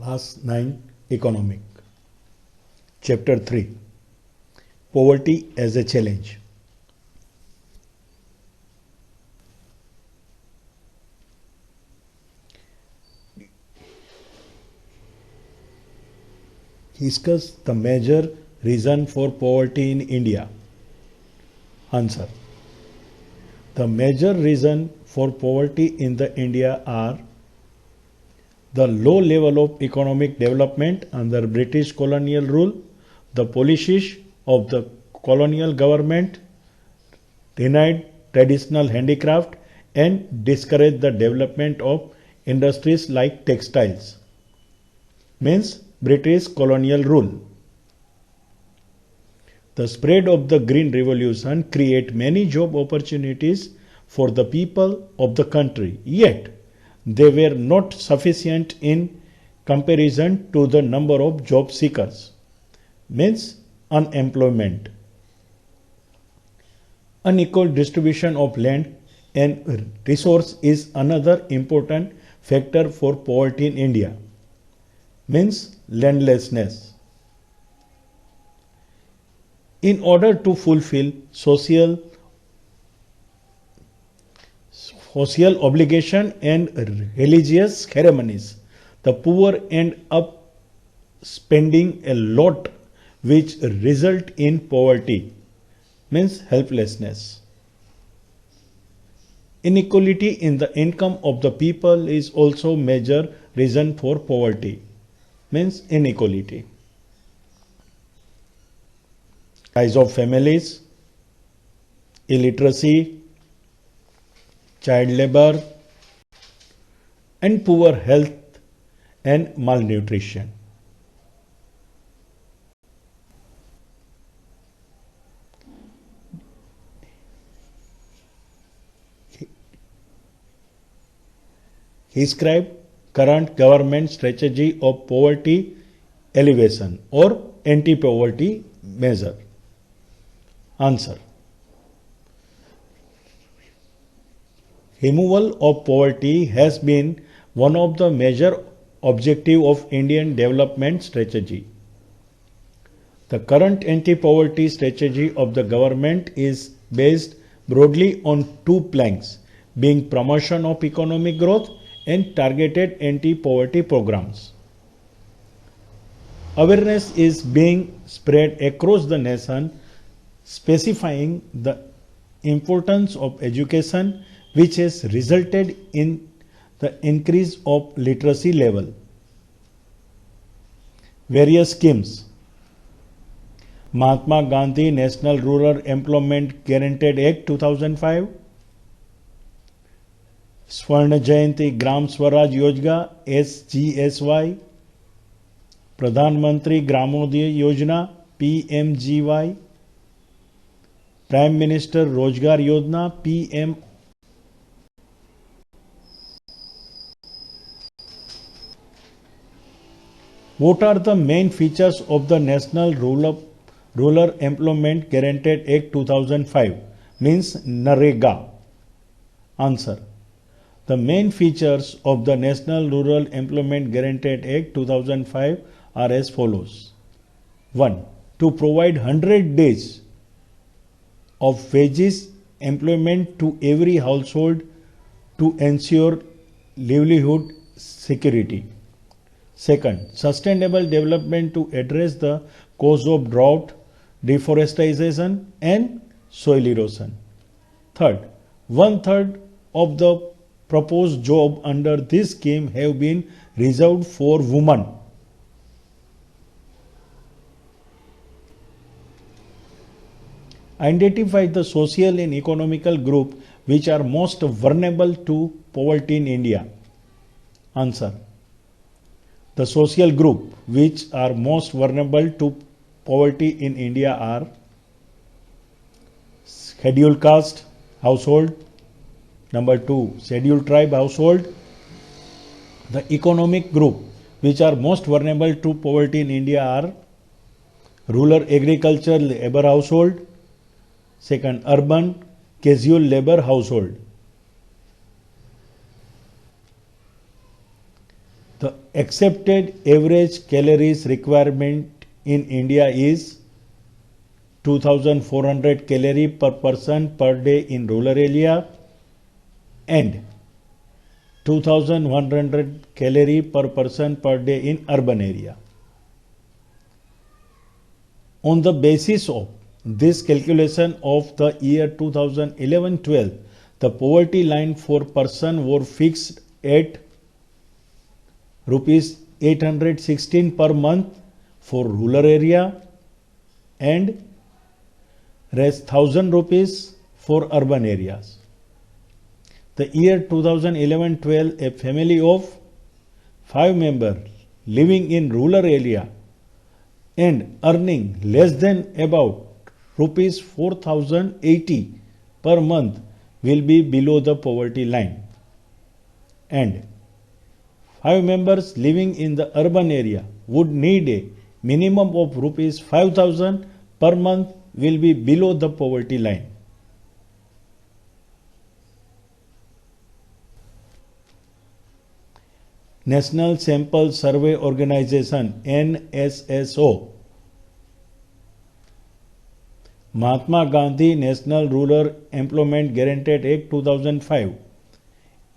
Class 9 Economic. Chapter 3 Poverty as a Challenge. Discuss the major reason for poverty in India. Answer. The major reason for poverty in the India are the low level of economic development under British colonial rule, the policies of the colonial government denied traditional handicraft and discouraged the development of industries like textiles. Means British colonial rule. The spread of the Green Revolution created many job opportunities for the people of the country, yet they were not sufficient in comparison to the number of job seekers. Means unemployment. Unequal distribution of land and resource is another important factor for poverty in India. Means landlessness. In order to fulfill social obligation and religious ceremonies, the poor end up spending a lot, which result in poverty. Means helplessness. Inequality in the income of the people is also major reason for poverty. Means inequality. Size of families, illiteracy, child labor, and poor health and malnutrition. Describe current government strategy of poverty alleviation or anti-poverty measure. Answer. Removal of poverty has been one of the major objectives of Indian development strategy. The current anti-poverty strategy of the government is based broadly on two planks, being promotion of economic growth and targeted anti-poverty programs. Awareness is being spread across the nation, specifying the importance of education, which has resulted in the increase of literacy level. Various schemes. Mahatma Gandhi National Rural Employment Guarantee Act 2005, Swarna Jayanti Gram Swaraj Yojana SGSY, Pradhan Mantri Gramodaya Yojana PMGY, Prime Minister Rozgar Yojana PM. What are the main features of the National Rural Employment Guarantee Act 2005? Means NREGA. Answer. The main features of the National Rural Employment Guarantee Act 2005 are as follows. 1. To provide 100 days of wages employment to every household to ensure livelihood security. Second, sustainable development to address the cause of drought, deforestation and soil erosion. Third, 1/3 of the proposed job under this scheme have been reserved for women. Identify the social and economical group which are most vulnerable to poverty in India. Answer. The social group which are most vulnerable to poverty in India are scheduled caste household. Number 2, scheduled tribe household. The economic group which are most vulnerable to poverty in India are rural agriculture labor household. Second, urban casual labor household. The accepted average calories requirement in India is 2400 calorie per person per day in rural area and 2100 calorie per person per day in urban area. On the basis of this calculation of the year 2011-12, the poverty line for person were fixed at rupees 816 per month for rural area and rest 1000 rupees for urban areas. The year 2011-12, a family of 5 members living in rural area and earning less than about rupees 4080 per month will be below the poverty line, and 5 members living in the urban area would need a minimum of rupees 5000 per month will be below the poverty line. National Sample Survey Organization NSSO, Mahatma Gandhi National Rural Employment Guarantee Act 2005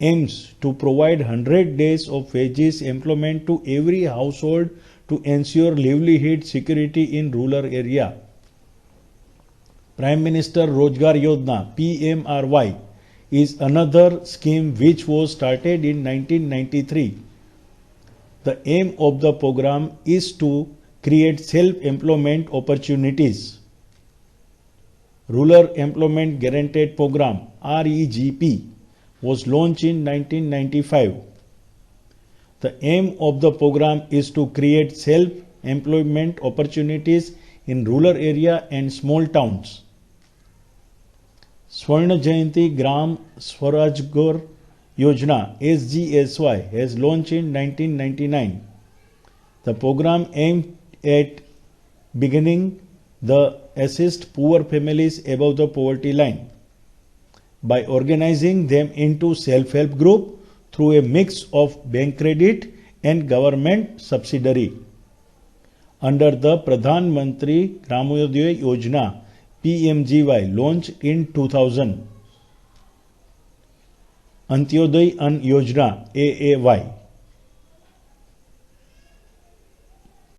aims to provide 100 days of wages employment to every household to ensure livelihood security in rural area. Prime Minister Rozgar Yojana PMRY is another scheme which was started in 1993. The aim of the program is to create self-employment opportunities. Rural Employment Guaranteed Program REGP was launched in 1995. The aim of the program is to create self-employment opportunities in rural area and small towns. Swarna Jayanti Gram Swarajgar Yojana SGSY has launched in 1999. The program aimed at beginning the assist poor families above the poverty line by organizing them into self-help group through a mix of bank credit and government subsidiary. Under the Pradhan Mantri Gramoddaya Yojana PMGY launched in 2000. Antyodaya Ann Yojana AAY